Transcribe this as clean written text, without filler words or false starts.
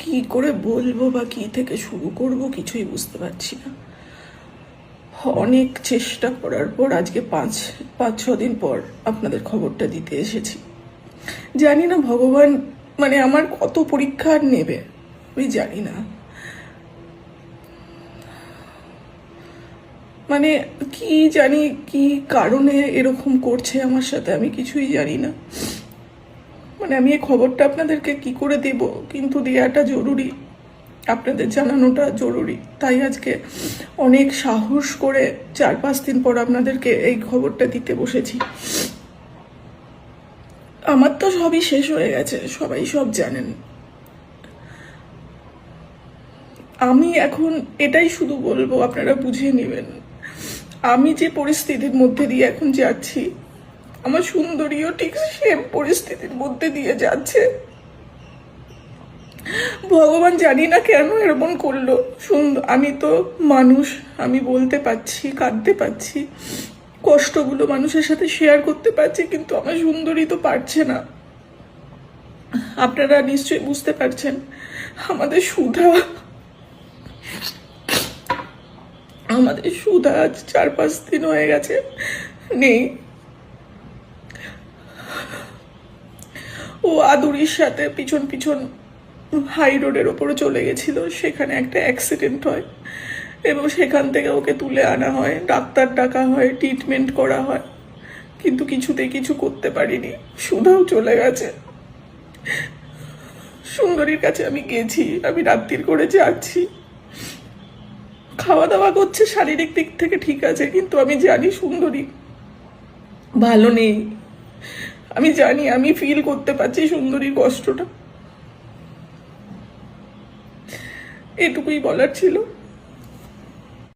কি করে বলবো বা কি থেকে শুরু করব কিছুই বুঝতে পারছি না। অনেক চেষ্টা করার পর আজকে পাঁচ ছ দিন পর আপনাদের খবরটা দিতে এসেছি। জানি না ভগবান মানে আমার কত পরীক্ষা নেবে আমি জানি না। মানে কি জানি কি কারণে এরকম করছে আমার সাথে, আমি কিছুই জানি না। মানে আমি এই খবরটা আপনাদেরকে কি করে দেব, কিন্তু দেওয়াটা জরুরি, আপনাদের জানানোটা জরুরি। তাই আজকে অনেক সাহস করে 4-5 দিন পর আপনাদেরকে এই খবরটা দিতে বসেছি। আমার তো সবই শেষ হয়ে গেছে, সবাই সব জানেন। আমি এখন এটাই শুধু বলবো, আপনারা বুঝে নেবেন আমি যে পরিস্থিতির মধ্যে দিয়ে এখন যাচ্ছি, আমার সুন্দরীও ঠিক সেম পরিস্থিতির মধ্যে দিয়ে যাচ্ছে। ভগবান জানি না কেন এরকম করলো। আমি তো মানুষ, আমি বলতে পারছি, কাঁদতে পারছি, কষ্টগুলো মানুষের সাথে শেয়ার করতে পারছি, কিন্তু আমার সুন্দরী তো পারছে না। আপনারা নিশ্চয়ই বুঝতে পারছেন। আমাদের সুধা আজ 4-5 দিন হয়ে গেছে নেই। ও আদুরির সাথে পিছন পিছন হাই রোডের ওপরে চলে গেছিল, সেখানে একটা অ্যাক্সিডেন্ট হয় এবং সেখান থেকে ওকে তুলে আনা হয়, ডাক্তার ডাকা হয়, ট্রিটমেন্ট করা হয়, কিন্তু কিছুতেই কিছু করতে পারিনি। সুধাও চলে গেছে। সুন্দরীর কাছে আমি গেছি, আমি রাত্রির করে যাচ্ছি, খাওয়া দাওয়া করছে, শারীরিক দিক থেকে ঠিক আছে, কিন্তু আমি জানি সুন্দরী ভালো নেই। আমি জানি, আমি ফিল করতে পারছি সুন্দরীর কষ্টটা। এটুকুই বলার ছিল।